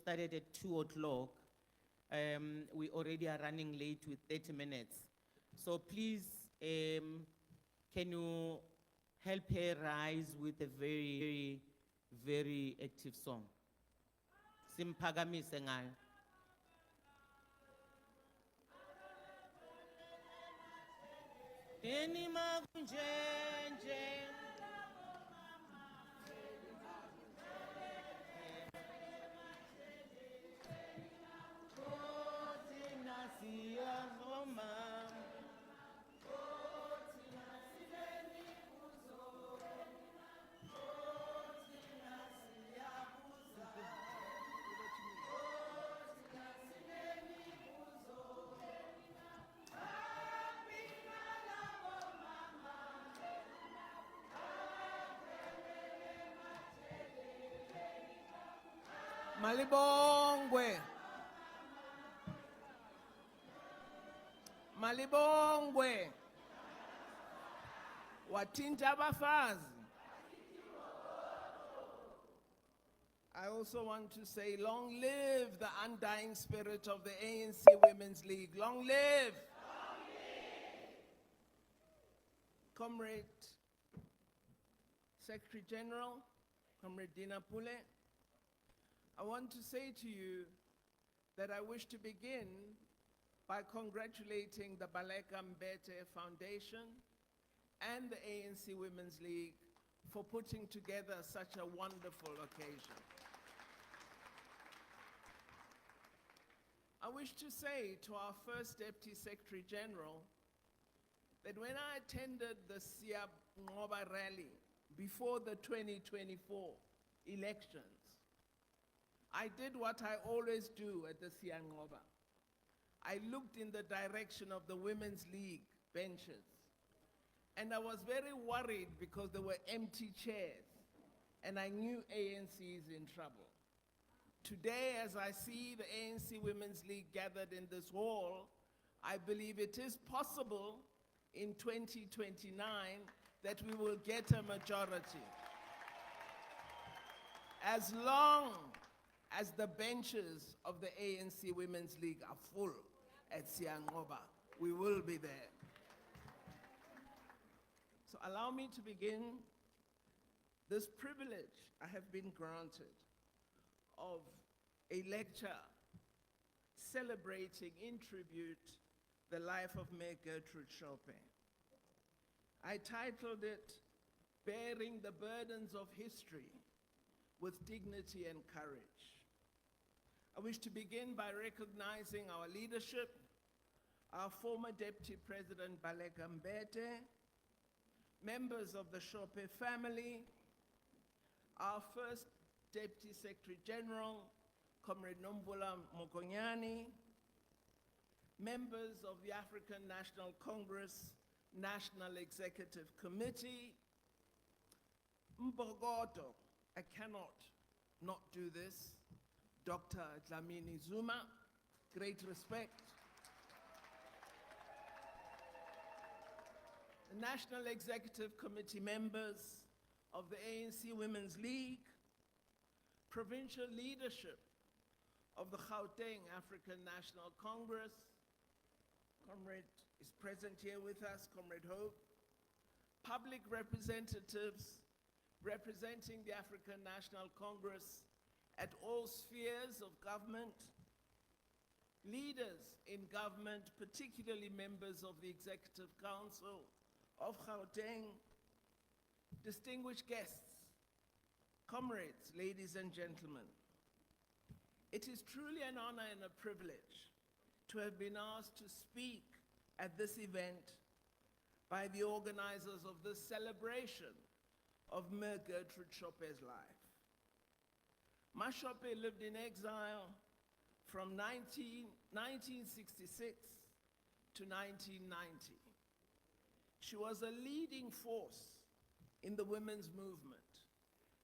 started at 2 o'clock. We already are running late with 30 minutes. So please, can you help her rise with a very, very active song? Simphakamise ngayo. Deni makunjenje. Malibongwe. Malibongwe. Watinta abafazi. I also want to say, long live the undying spirit of the ANC Women's League. Long live. Long live. Comrade Secretary General, Comrade Dina Pule, I want to say to you that I wish to begin by congratulating the Baleka Mbete Foundation and the ANC Women's League for putting together such a wonderful occasion. I wish to say to our first Deputy Secretary General that when I attended the Siyabongoba rally before the 2024 elections, I did what I always do at the Siyabongoba. I looked in the direction of the Women's League benches, and I was very worried because there were empty chairs, and I knew ANC is in trouble. Today, as I see the ANC Women's League gathered in this hall, I believe it is possible in 2029 that we will get a majority. As long as the benches of the ANC Women's League are full at Siyabongoba, we will be there. So allow me to begin this privilege I have been granted of a lecture celebrating in tribute the life of Mme Gertrude Shope. I titled it, Bearing the Burdens of History with Dignity and Courage. I wish to begin by recognizing our leadership, our former Deputy President Baleka Mbete, members of the Shope family, our first Deputy Secretary General, Comrade Nombula Mokonyane, members of the African National Congress National Executive Committee, Mbogoto, I cannot not do this, Dr. Dlamini Zuma, great respect. The National Executive Committee members of the ANC Women's League, provincial leadership of the Gauteng African National Congress, Comrade is present here with us, Comrade Hope, public representatives representing the African National Congress at all spheres of government, leaders in government, particularly members of the Executive Council of Gauteng, distinguished guests, comrades, ladies and gentlemen. It is truly an honor and a privilege to have been asked to speak at this event by the organizers of this celebration of Mme Gertrude Shope's life. Ma Shope lived in exile from 1966 to 1990. She was a leading force in the women's movement,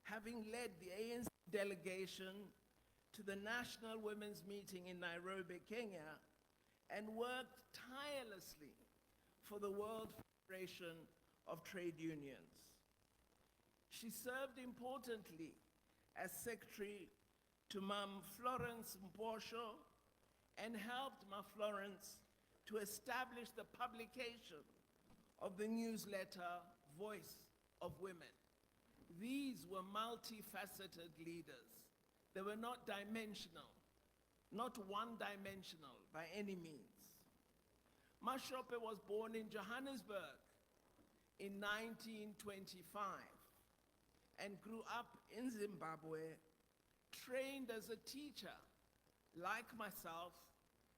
having led the ANC delegation to the National Women's Meeting in Nairobi, Kenya, and worked tirelessly for the World Federation of Trade Unions. She served importantly as secretary to Mme Florence Mposho and helped Mme Florence to establish the publication of the newsletter Voice of Women. These were multifaceted leaders. They were not dimensional, not one-dimensional by any means. Ma Shope was born in Johannesburg in 1925 and grew up in Zimbabwe, trained as a teacher like myself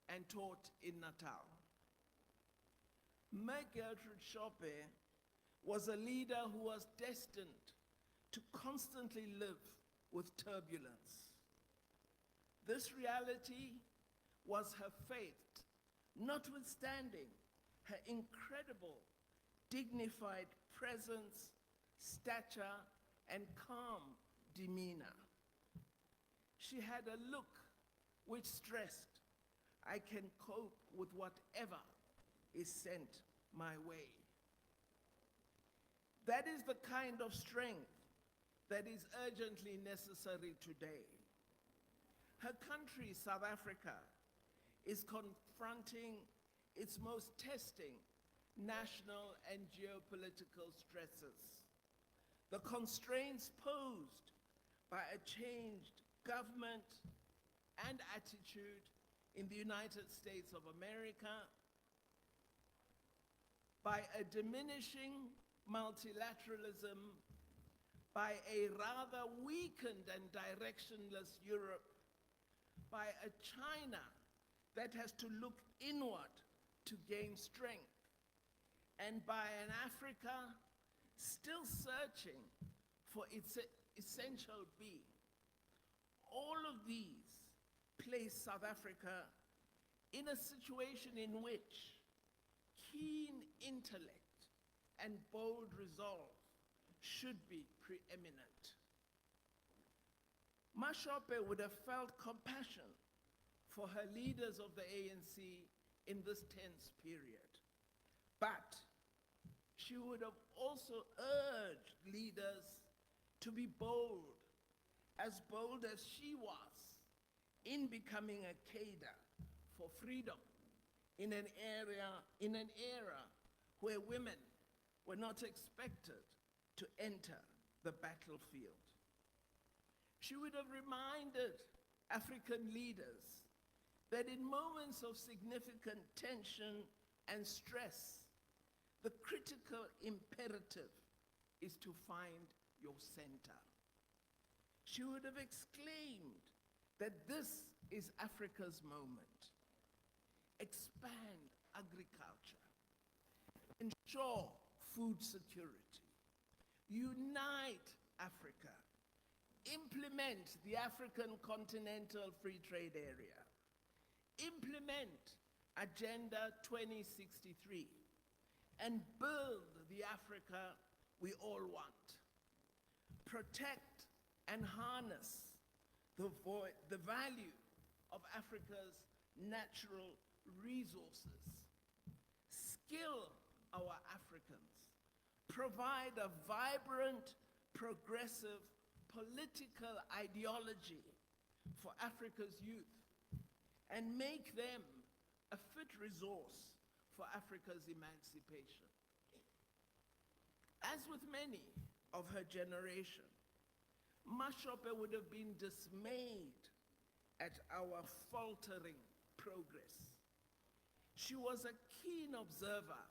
and taught in Natal. Mme Gertrude Shope was a leader who was destined to constantly live with turbulence. This reality was her faith, notwithstanding her incredible, dignified presence, stature, and calm demeanor. She had a look which stressed, "I can cope with whatever is sent my way." That is the kind of strength that is urgently necessary today. Her country, South Africa, is confronting its most testing national and geopolitical stresses. The constraints posed by a changed government and attitude in the United States of America, by a diminishing multilateralism, by a rather weakened and directionless Europe, by a China that has to look inward to gain strength, and by an Africa still searching for its essential being. All of these place South Africa in a situation in which keen intellect and bold resolve should be preeminent. Ma Shope would have felt compassion for her leaders of the ANC in this tense period. But she would have also urged leaders to be bold as she was in becoming a cadre for freedom in an era where women were not expected to enter the battlefield. She would have reminded African leaders that in moments of significant tension and stress, the critical imperative is to find your center. She would have exclaimed that this is Africa's moment. Expand agriculture, ensure food security, unite Africa, implement the African Continental Free Trade Area, implement Agenda 2063, and build the Africa we all want. Protect and harness the value of Africa's natural resources. Skill our Africans. Provide a vibrant, progressive political ideology for Africa's youth, and make them a fit resource for Africa's emancipation. As with many of her generation, Ma Shope would have been dismayed at our faltering progress. She was a keen observer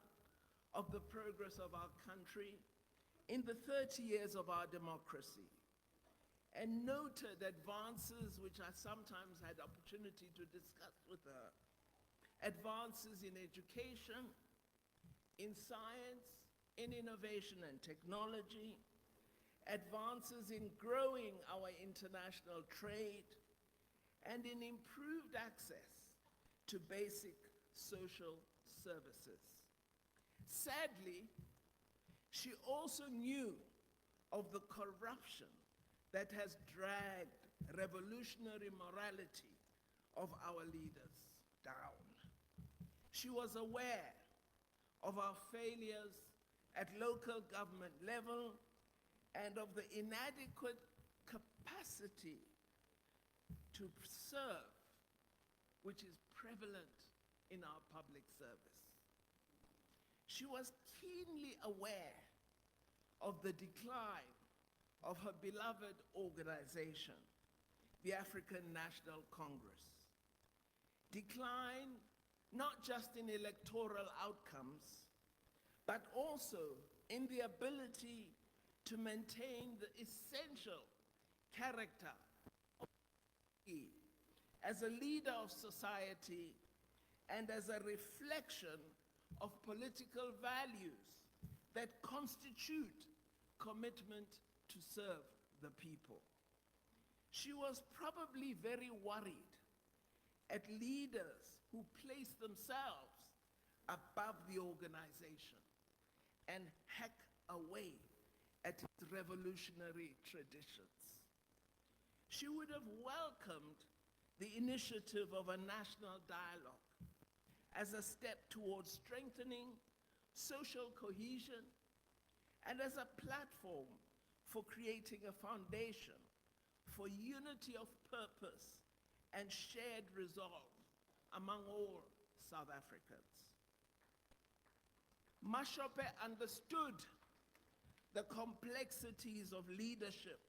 of the progress of our country in the 30 years of our democracy, and noted advances which I sometimes had opportunity to discuss with her. Advances in education, in science, in innovation and technology, advances in growing our international trade, and in improved access to basic social services. Sadly, she also knew of the corruption that has dragged revolutionary morality of our leaders down. She was aware of our failures at local government level and of the inadequate capacity to serve, which is prevalent in our public service. She was keenly aware of the decline of her beloved organization, the African National Congress. Decline not just in electoral outcomes, but also in the ability to maintain the essential character of as a leader of society and as a reflection of political values that constitute commitment to serve the people. She was probably very worried at leaders who place themselves above the organization and hack away at its revolutionary traditions. She would have welcomed the initiative of a national dialogue as a step towards strengthening social cohesion and as a platform for creating a foundation for unity of purpose and shared resolve among all South Africans. Mashope understood the complexities of leadership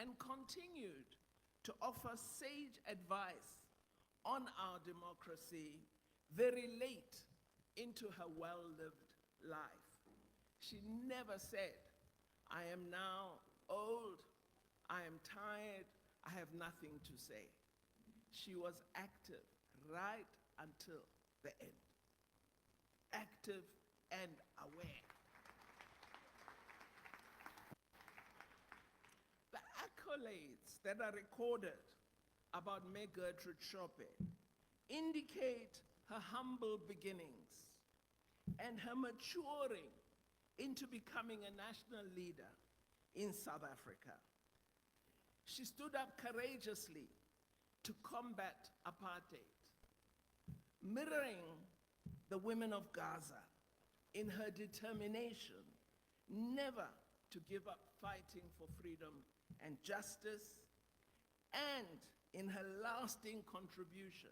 and continued to offer sage advice on our democracy very late into her well-lived life. She never said, "I am now old, I am tired, I have nothing to say." She was active right until the end. Active and aware. The accolades that are recorded about Mme Gertrude Shope indicate her humble beginnings and her maturing into becoming a national leader in South Africa. She stood up courageously to combat apartheid, mirroring the women of Gaza in her determination never to give up fighting for freedom and justice, and in her lasting contribution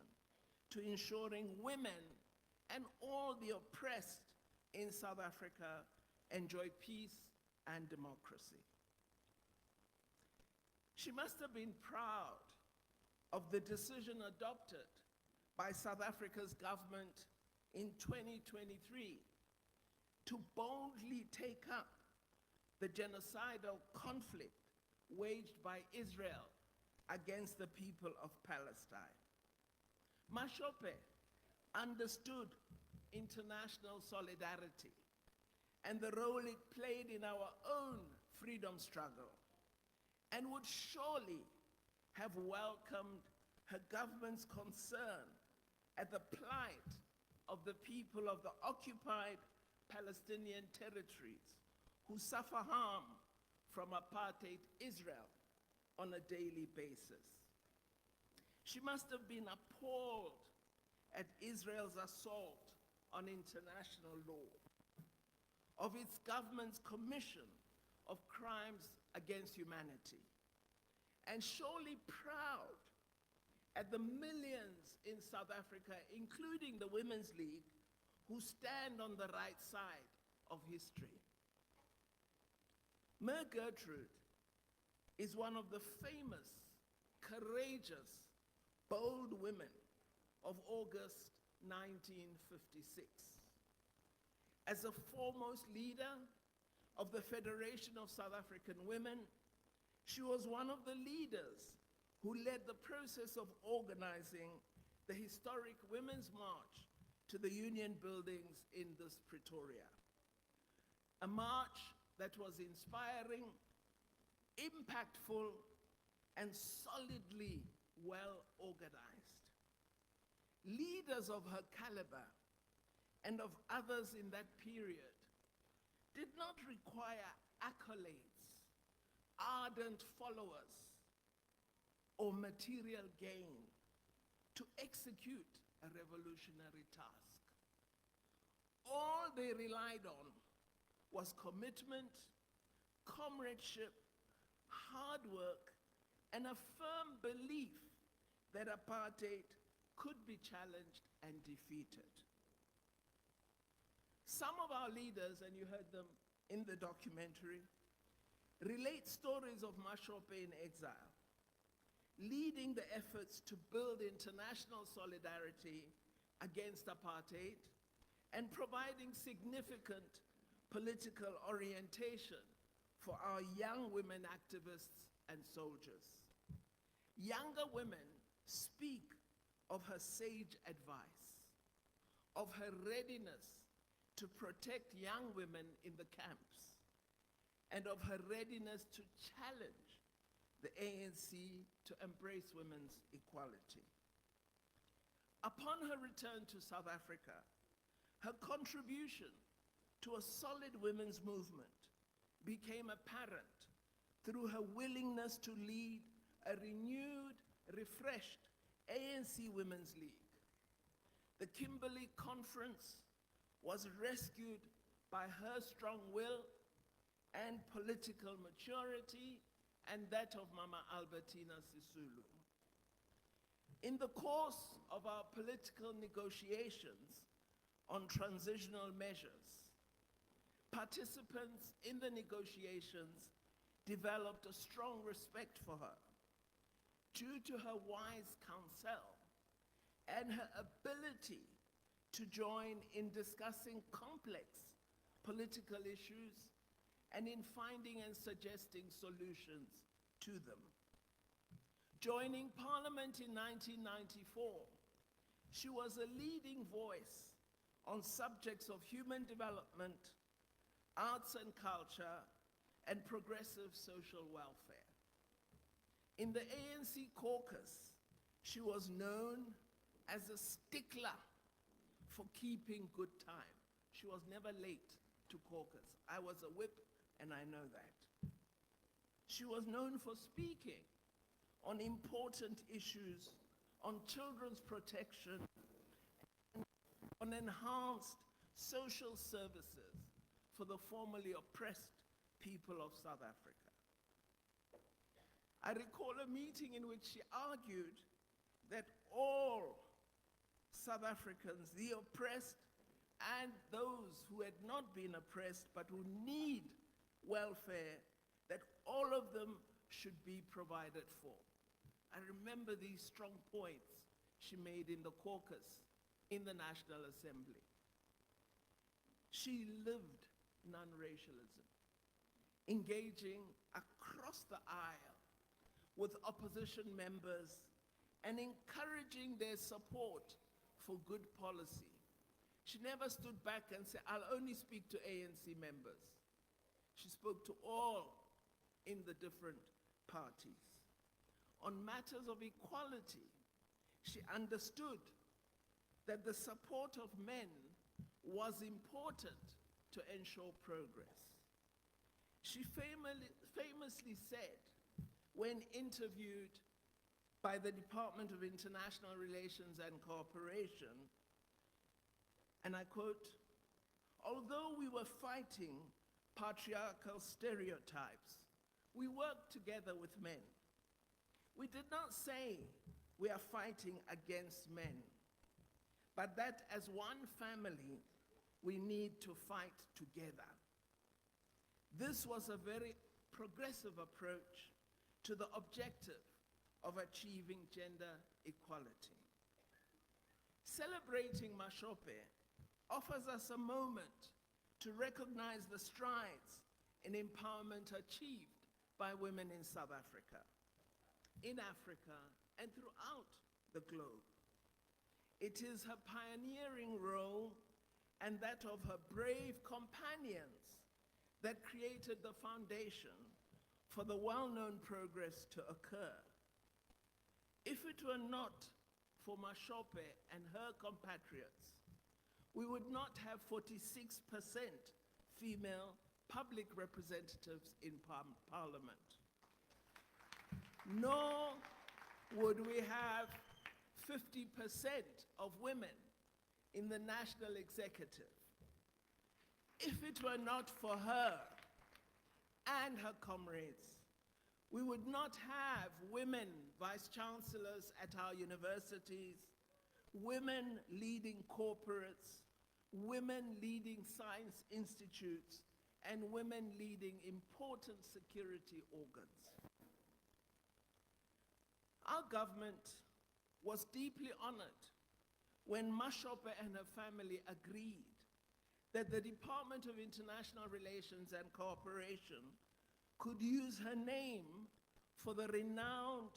to ensuring women and all the oppressed in South Africa enjoy peace and democracy. She must have been proud of the decision adopted by South Africa's government in 2023 to boldly take up the genocidal conflict waged by Israel against the people of Palestine. Mashope understood international solidarity and the role it played in our own freedom struggle, and would surely have welcomed her government's concern at the plight of the people of the occupied Palestinian territories who suffer harm from apartheid Israel on a daily basis. She must have been appalled at Israel's assault on international law, of its government's commission of crimes against humanity, and surely proud at the millions in South Africa, including the Women's League, who stand on the right side of history. Mme Gertrude is one of the famous, courageous, bold women of August 1956. As a foremost leader of the Federation of South African Women, she was one of the leaders who led the process of organizing the historic Women's March to the Union buildings in this Pretoria. A march that was inspiring, impactful, and solidly well organized. Leaders of her caliber and of others in that period did not require accolades, ardent followers, or material gain to execute a revolutionary task. All they relied on was commitment, comradeship, hard work, and a firm belief that apartheid could be challenged and defeated. Some of our leaders, and you heard them in the documentary, relate stories of Mashope in exile, leading the efforts to build international solidarity against apartheid and providing significant political orientation for our young women activists and soldiers. Younger women speak of her sage advice, of her readiness to protect young women in the camps, and of her readiness to challenge the ANC to embrace women's equality. Upon her return to South Africa, her contribution to a solid women's movement became apparent through her willingness to lead a renewed, refreshed ANC Women's League. The Kimberley Conference was rescued by her strong will and political maturity and that of Mama Albertina Sisulu. In the course of our political negotiations on transitional measures, participants in the negotiations developed a strong respect for her due to her wise counsel and her ability to join in discussing complex political issues and in finding and suggesting solutions to them. Joining Parliament in 1994, she was a leading voice on subjects of human development, arts and culture, and progressive social welfare. In the ANC caucus, she was known as a stickler for keeping good time. She was never late to caucus. I was a whip, and I know that. She was known for speaking on important issues, on children's protection, and on enhanced social services for the formerly oppressed people of South Africa. I recall a meeting in which she argued that all South Africans, the oppressed and those who had not been oppressed but who need welfare, that all of them should be provided for. I remember these strong points she made in the caucus in the National Assembly. She lived non-racialism, engaging across the aisle with opposition members and encouraging their support for good policy. She never stood back and said, I'll only speak to ANC members. She spoke to all in the different parties. On matters of equality, she understood that the support of men was important to ensure progress. She famously said, when interviewed by the Department of International Relations and Cooperation, and I quote, although we were fighting patriarchal stereotypes, we worked together with men. We did not say we are fighting against men, but that as one family, we need to fight together. This was a very progressive approach to the objective of achieving gender equality. Celebrating Mashope offers us a moment to recognize the strides in empowerment achieved by women in South Africa, in Africa, and throughout the globe. It is her pioneering role and that of her brave companions that created the foundation for the well-known progress to occur. If it were not for Mashope and her compatriots, we would not have 46% female public representatives in Parliament. Nor would we have 50% of women in the national executive. If it were not for her and her comrades, We would not have women vice chancellors at our universities, women leading corporates, women leading science institutes, and women leading important security organs. Our government was deeply honored when Mme Shope and her family agreed that the Department of International Relations and Cooperation could use her name for the renowned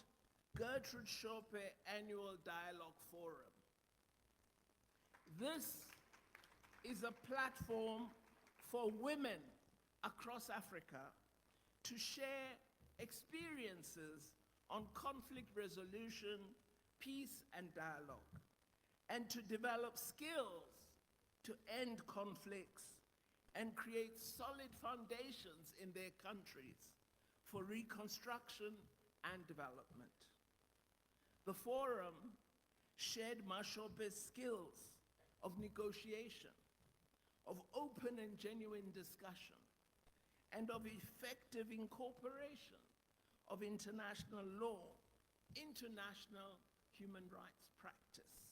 Gertrude Shope Annual Dialogue Forum. This is a platform for women across Africa to share experiences on conflict resolution, peace, and dialogue, and to develop skills to end conflicts and create solid foundations in their countries for reconstruction and development. The forum shared Mme Shope's skills of negotiation, of open and genuine discussion, and of effective incorporation of international law, international human rights practice.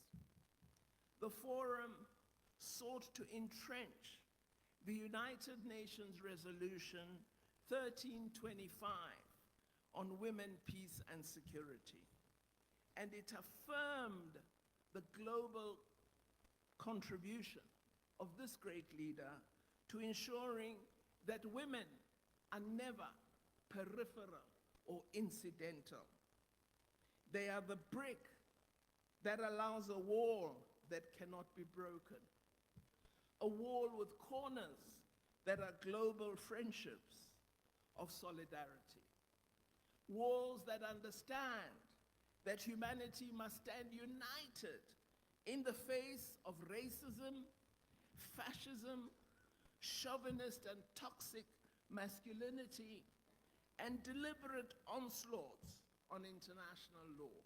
The forum sought to entrench the United Nations Resolution 1325 on women, peace, and security. And it affirmed the global contribution of this great leader to ensuring that women are never peripheral or incidental. They are the brick that allows a wall that cannot be broken, a wall with corners that are global friendships of solidarity, walls that understand that humanity must stand united in the face of racism, fascism, chauvinist and toxic masculinity, and deliberate onslaughts on international law.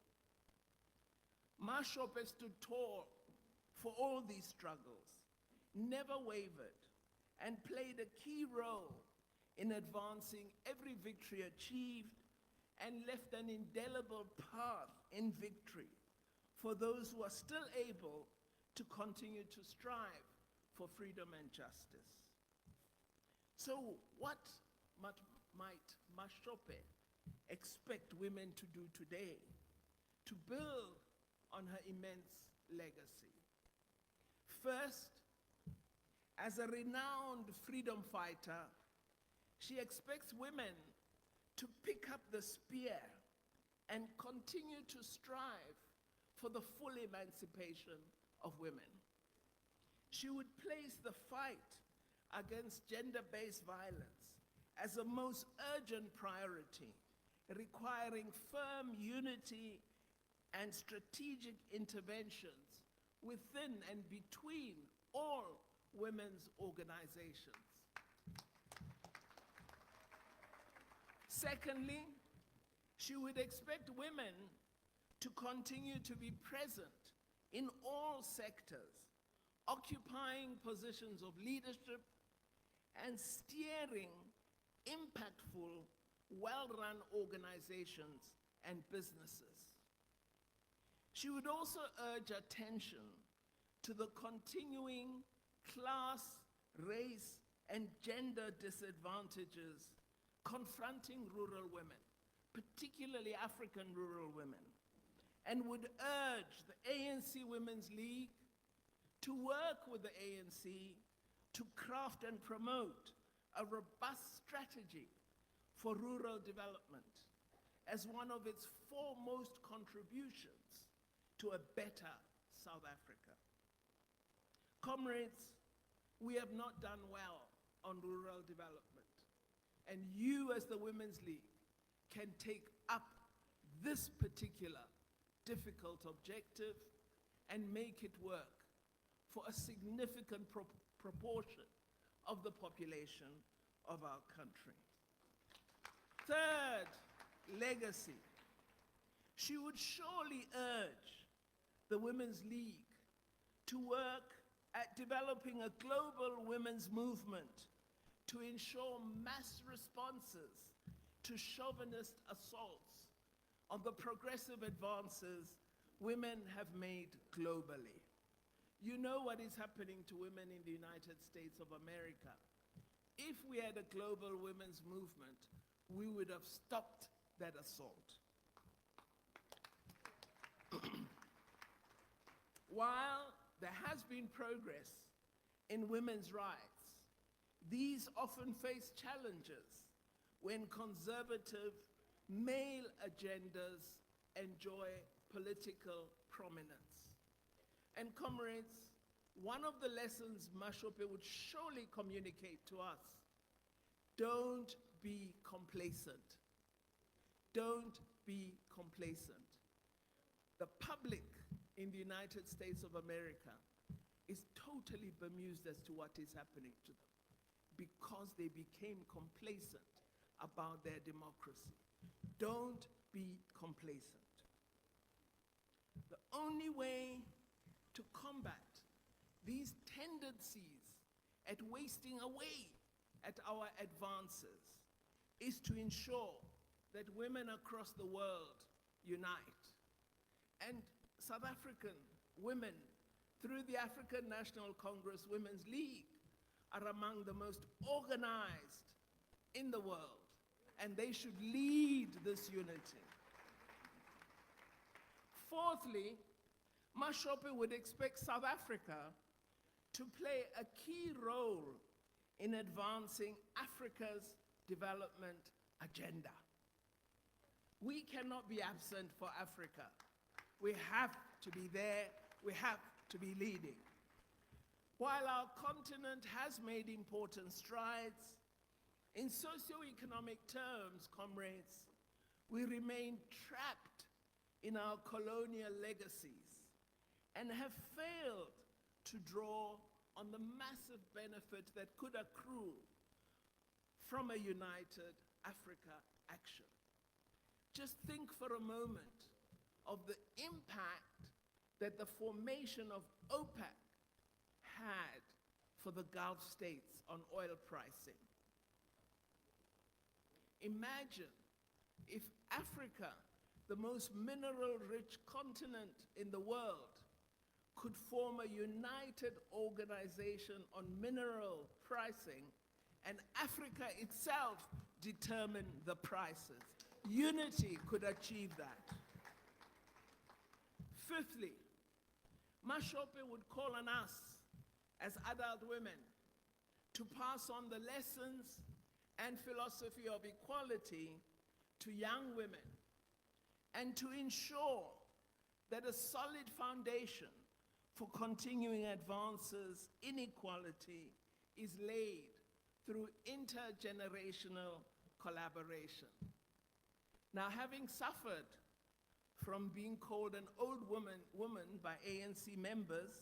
Mme Shope stood tall for all these struggles, never wavered, and played a key role in advancing every victory achieved and left an indelible path in victory for those who are still able to continue to strive for freedom and justice. So what might Mme Shope expect women to do today to build on her immense legacy? First, as a renowned freedom fighter, she expects women to pick up the spear and continue to strive for the full emancipation of women. She would place the fight against gender-based violence as a most urgent priority, requiring firm unity and strategic interventions within and between all women's organizations. Secondly, she would expect women to continue to be present in all sectors, occupying positions of leadership and steering impactful, well-run organizations and businesses. She would also urge attention to the continuing class, race, and gender disadvantages confronting rural women, particularly African rural women, and would urge the ANC Women's League to work with the ANC to craft and promote a robust strategy for rural development as one of its foremost contributions to a better South Africa. Comrades, we have not done well on rural development, and you as the Women's League can take up this particular difficult objective and make it work for a significant proportion of the population of our country. Third, legacy. She would surely urge the Women's League to work at developing a global women's movement to ensure mass responses to chauvinist assaults on the progressive advances women have made globally. You know what is happening to women in the United States of America. If we had a global women's movement, we would have stopped that assault. While there has been progress in women's rights, these often face challenges when conservative male agendas enjoy political prominence. And comrades, one of the lessons Mme Shope would surely communicate to us: don't be complacent. Don't be complacent. The public in the United States of America is totally bemused as to what is happening to them because they became complacent about their democracy. Don't be complacent. The only way to combat these tendencies at wasting away at our advances is to ensure that women across the world unite. And South African women, through the African National Congress Women's League, are among the most organized in the world, and they should lead this unity. Fourthly, Mme Shope would expect South Africa to play a key role in advancing Africa's development agenda. We cannot be absent for Africa. We have to be there. We have to be leading. While our continent has made important strides, in socio-economic terms, comrades, we remain trapped in our colonial legacies and have failed to draw on the massive benefit that could accrue from a united Africa action. Just think for a moment of the impact that the formation of OPEC had for the Gulf states on oil pricing. Imagine if Africa, the most mineral-rich continent in the world, could form a united organization on mineral pricing and Africa itself determine the prices. Unity could achieve that. Fifthly, Mme Shope would call on us as adult women to pass on the lessons and philosophy of equality to young women and to ensure that a solid foundation for continuing advances in equality is laid through intergenerational collaboration. Now, having suffered from being called an old woman by ANC members,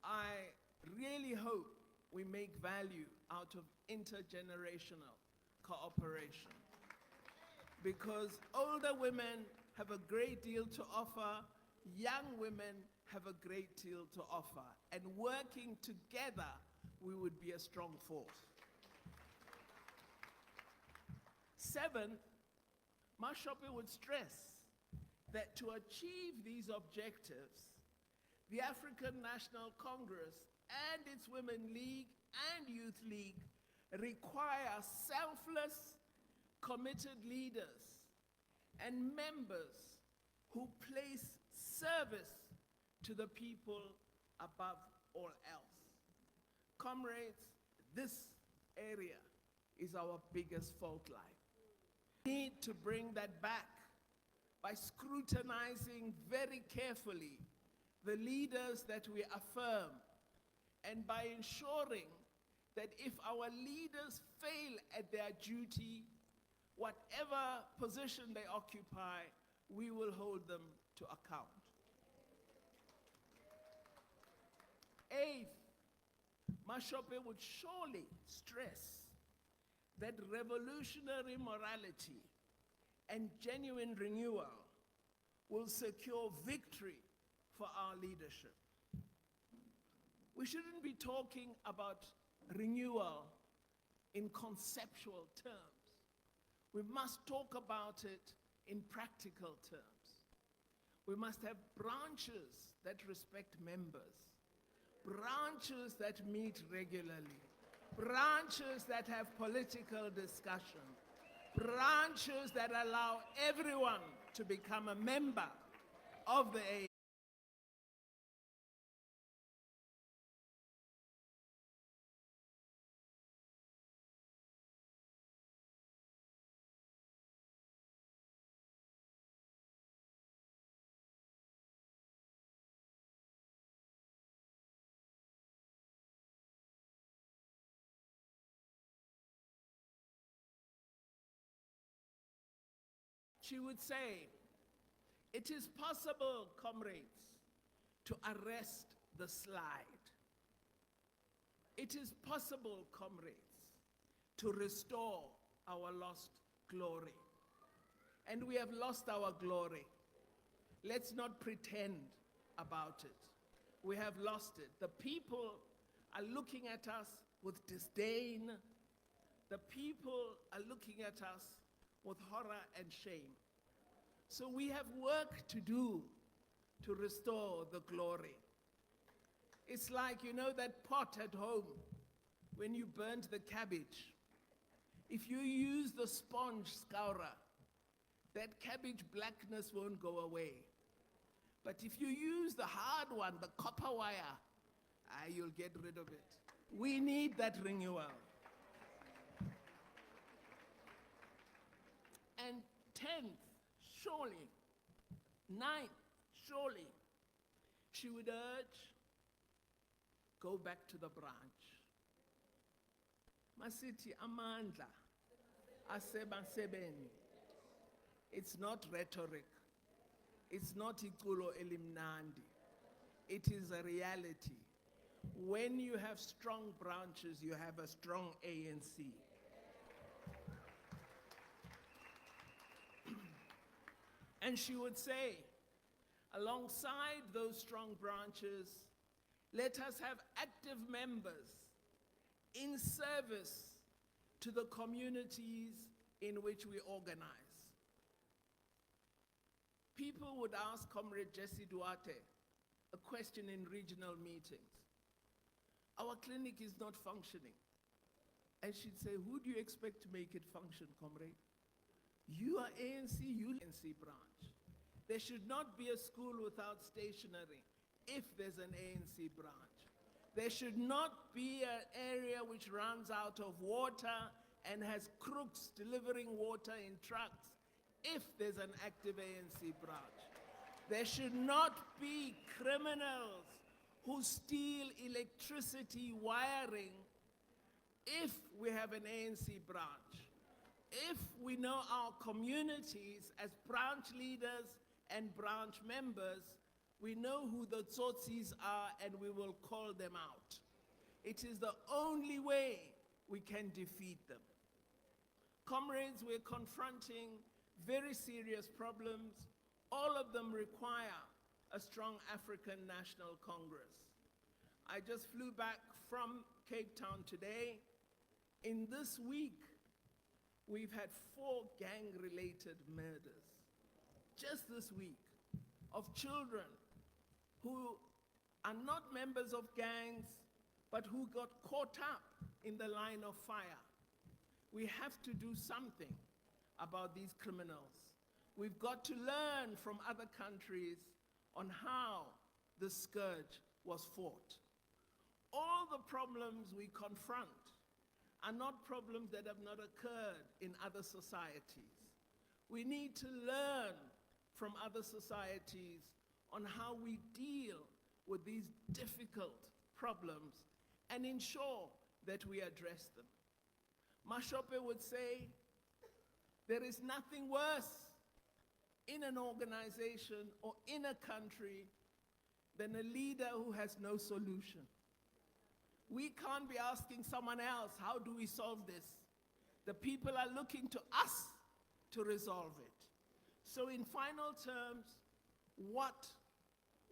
I really hope we make value out of intergenerational cooperation, because older women have a great deal to offer, young women have a great deal to offer, and working together, we would be a strong force. 7, Mme Shope would stress that to achieve these objectives, the African National Congress and its Women League and Youth League require selfless, committed leaders and members who place service to the people above all else. Comrades, this area is our biggest fault line. We need to bring that back by scrutinizing very carefully the leaders that we affirm, and by ensuring that if our leaders fail at their duty, whatever position they occupy, we will hold them to account. 8th, Mme Shope would surely stress that revolutionary morality and genuine renewal will secure victory for our leadership. We shouldn't be talking about renewal in conceptual terms. We must talk about it in practical terms. We must have branches that respect members, branches that meet regularly, branches that have political discussion, branches that allow everyone to become a member of the ANC. She would say, it is possible, comrades, to arrest the slide. It is possible, comrades, to restore our lost glory. And we have lost our glory. Let's not pretend about it. We have lost it. The people are looking at us with disdain. The people are looking at us with horror and shame. So we have work to do to restore the glory. It's like, you know, that pot at home when you burnt the cabbage. If you use the sponge scourer, that cabbage blackness won't go away. But if you use the hard one, the copper wire, you'll get rid of it. We need that renewal. And 10th, surely, 9th, surely, she would urge, go back to the branch. Masithi amandla asebasebeni. It's not rhetoric. It's not iculo elimnandi. It is a reality. When you have strong branches, you have a strong ANC. And she would say, alongside those strong branches, let us have active members in service to the communities in which we organize. People would ask Comrade Jesse Duarte a question in regional meetings. Our clinic is not functioning. And she'd say, who do you expect to make it function, comrade? You are ANC, you ANC branch. There should not be a school without stationery if there's an ANC branch. There should not be an area which runs out of water and has crooks delivering water in trucks if there's an active ANC branch. There should not be criminals who steal electricity wiring if we have an ANC branch. If we know our communities as branch leaders and branch members, we know who the tsotsis are and we will call them out. It is the only way we can defeat them. Comrades, we're confronting very serious problems. All of them require a strong African National Congress. I just flew back from Cape Town today. In this week, we've had 4 gang-related murders, just this week, of children who are not members of gangs, but who got caught up in the line of fire. We have to do something about these criminals. We've got to learn from other countries on how the scourge was fought. All the problems we confront are not problems that have not occurred in other societies. We need to learn from other societies on how we deal with these difficult problems and ensure that we address them. Mashope would say, there is nothing worse in an organization or in a country than a leader who has no solution. We can't be asking someone else, how do we solve this? The people are looking to us to resolve it. So in final terms, what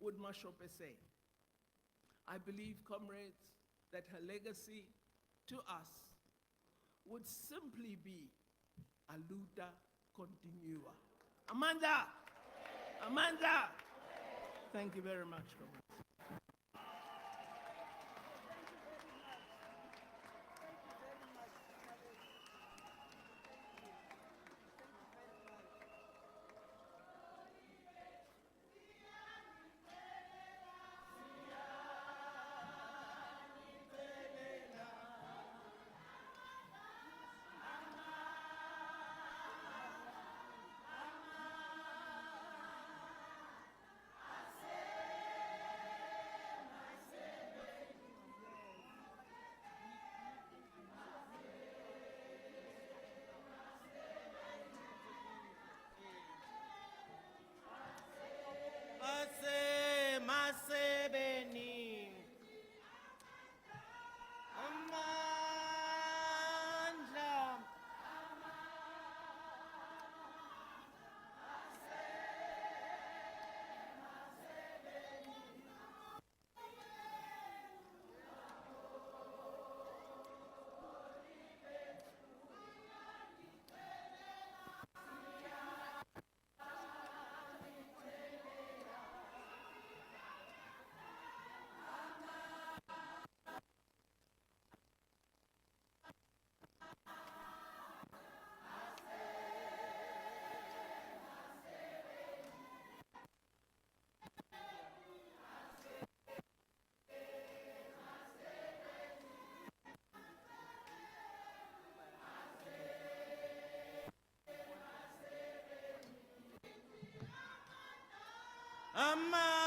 would Mashope say? I believe, comrades, that her legacy to us would simply be a luta continua. Amanda! Amanda! Thank you very much, comrades. Masebeni. Amandla. Amandla.